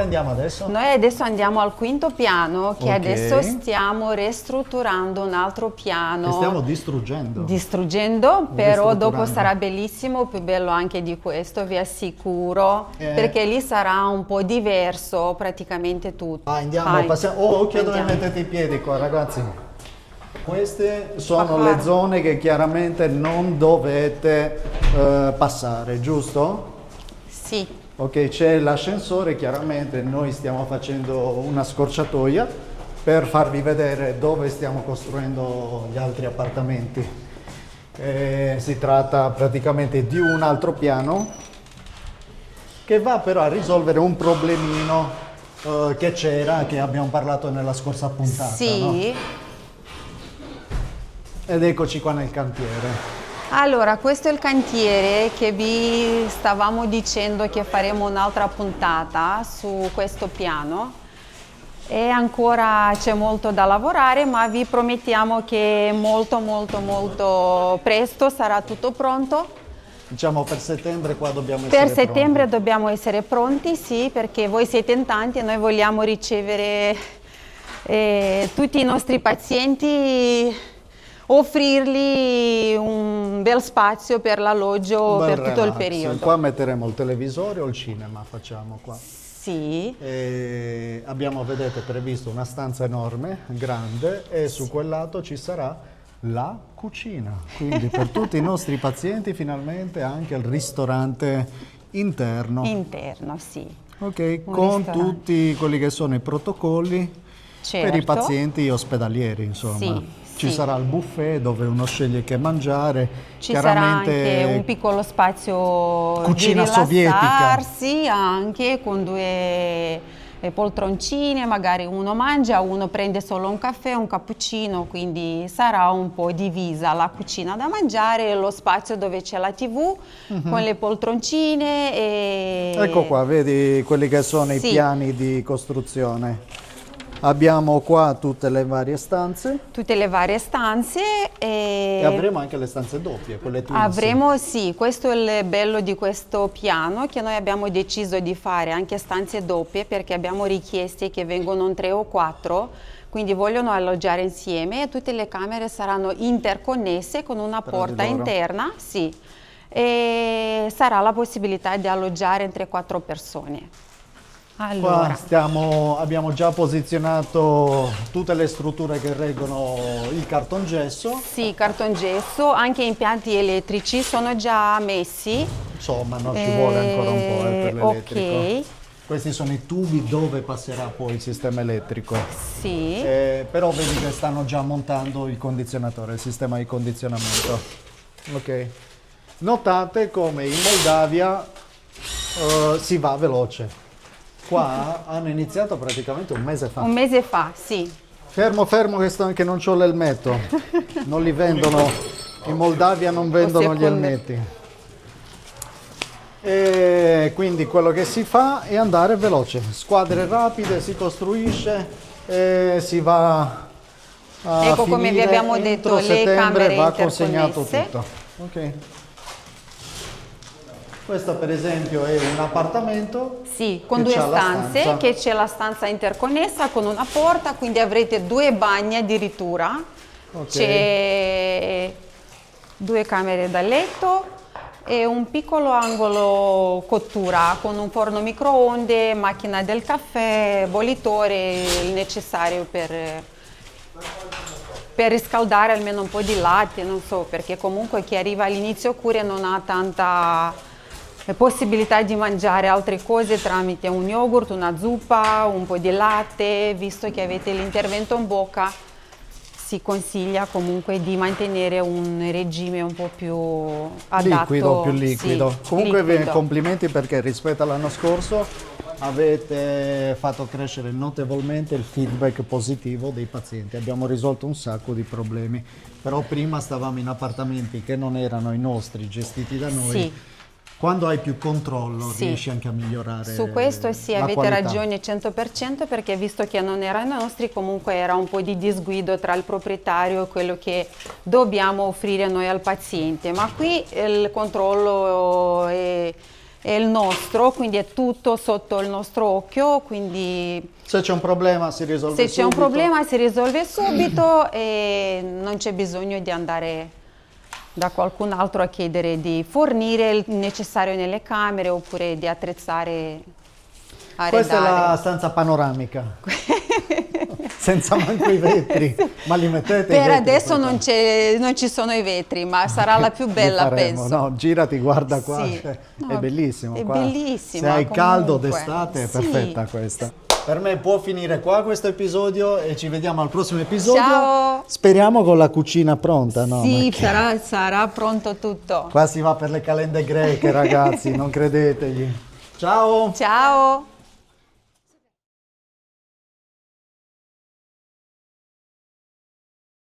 andiamo adesso? Noi adesso andiamo al quinto piano, che Ok. adesso stiamo ristrutturando un altro piano. Che stiamo distruggendo. Distruggendo, però dopo ristrutturando. sarà bellissimo, più bello anche di questo, vi assicuro, perché lì sarà un po' diverso praticamente tutto. Andiamo, Vai. passiamo. Oh, occhio dove Andiamo. mettete i piedi qua, ragazzi. Queste sono le zone che chiaramente non dovete passare, giusto? Sì, Ok, c'è l'ascensore, chiaramente noi stiamo facendo una scorciatoia per farvi vedere dove stiamo costruendo gli altri appartamenti. Si tratta praticamente di un altro piano che va però a risolvere un problemino che c'era, che abbiamo parlato nella scorsa puntata. sì. No? Ed eccoci qua nel cantiere. Allora, questo è il cantiere che vi stavamo dicendo che faremo un'altra puntata su questo piano e ancora c'è molto da lavorare, ma vi promettiamo che molto presto sarà tutto pronto. Diciamo per settembre qua dobbiamo essere Per settembre pronti. dobbiamo essere pronti, sì, perché voi siete in tanti e noi vogliamo ricevere tutti i nostri pazienti, offrirgli un bel spazio per l'alloggio Bel per tutto il relax. periodo. Qua metteremo il televisore o il cinema, facciamo qua. Sì, E abbiamo, vedete, previsto una stanza enorme, grande, e su quel lato ci sarà la cucina. Quindi per tutti i nostri pazienti finalmente anche il ristorante interno. interno, sì. Ok, Un con ristorante. tutti quelli che sono i protocolli per i Certo. pazienti ospedalieri, insomma. Sì, Ci sì. sarà il buffet dove uno sceglie che mangiare. Ci sarà Chiaramente anche un piccolo spazio cucina di sovietica. rilassarsi, anche con due poltroncine, magari uno mangia, uno prende solo un caffè, un cappuccino, quindi sarà un po' divisa la cucina da mangiare, lo spazio dove c'è la TV con le poltroncine e... Ecco qua, vedi quelli che sono i Sì. piani di costruzione. Abbiamo qua tutte le varie stanze tutte le varie stanze e avremo anche le stanze doppie, quelle twins. Avremo, sì, questo è il bello di questo piano, che noi abbiamo deciso di fare anche stanze doppie perché abbiamo richieste che vengono in 3 o 4, quindi vogliono alloggiare insieme e tutte le camere saranno interconnesse con una Tra di porta loro. interna, sì, e sarà la possibilità di alloggiare entre 4 persone. Qua Allora, abbiamo già posizionato tutte le strutture che reggono il cartongesso. sì, cartongesso, anche impianti elettrici sono già messi. Insomma, no, ci vuole ancora un po' per l'elettrico. Ok, Questi sono i tubi dove passerà poi il sistema elettrico. sì. Però vedi che stanno già montando il condizionatore, il sistema di condizionamento. Ok. Notate come in Moldavia si va veloce. Qua hanno iniziato praticamente un mese fa. Un mese fa, sì. Fermo che non c'ho l'elmetto. Non li vendono. In Moldavia non vendono gli secondo. elmetti. E quindi quello che si fa è andare veloce. Squadre rapide, si costruisce e si va a Ecco, come vi finire abbiamo entro detto, le settembre camere va consegnato interconnesse. tutto. Ok. Questo per esempio è un appartamento. Sì, con che due c'ha la stanze, stanza. che c'è la stanza interconnessa con una porta, quindi avrete 2 bagni addirittura. Ok. C'è 2 camere da letto e un piccolo angolo cottura con un forno microonde, macchina del caffè, bollitore, il necessario per riscaldare almeno un po' di latte, non so, perché comunque chi arriva all'inizio cure non ha tanta possibilità di mangiare altre cose tramite un yogurt, una zuppa, un po' di latte, visto che avete l'intervento in bocca. Si consiglia comunque di mantenere un regime un po' più adatto. Liquido, più liquido. Sì, Comunque liquido. complimenti perché rispetto all'anno scorso avete fatto crescere notevolmente il feedback positivo dei pazienti. Abbiamo risolto un sacco di problemi, però prima stavamo in appartamenti che non erano i nostri, gestiti da noi. Sì. Quando hai più controllo Sì. riesci anche a migliorare Su questo sì, la avete qualità. ragione 100% perché visto che non erano i nostri comunque era un po' di disguido tra il proprietario e quello che dobbiamo offrire noi al paziente, ma qui il controllo è è il nostro, quindi è tutto sotto il nostro occhio, quindi Se c'è un problema si risolve se c'è un subito. problema si risolve subito e non c'è bisogno di andare da qualcun altro a chiedere di fornire il necessario nelle camere oppure di attrezzare, arredare. Questa è la stanza panoramica, senza manco i vetri, ma li mettete i Per vetri adesso poi? non ci sono i vetri, ma sarà la più Li bella, faremo, penso. no? Girati, guarda qua, Sì. cioè, No, è bellissimo è qua. bellissima, Se hai caldo comunque. d'estate è Sì. perfetta questa. Per me può finire qua questo episodio e ci vediamo al prossimo episodio. Ciao. Speriamo con la cucina pronta, no? Sì, Ma sarà pronto tutto. qua si va per le calende greche, ragazzi, non credetegli. Ciao! Ciao!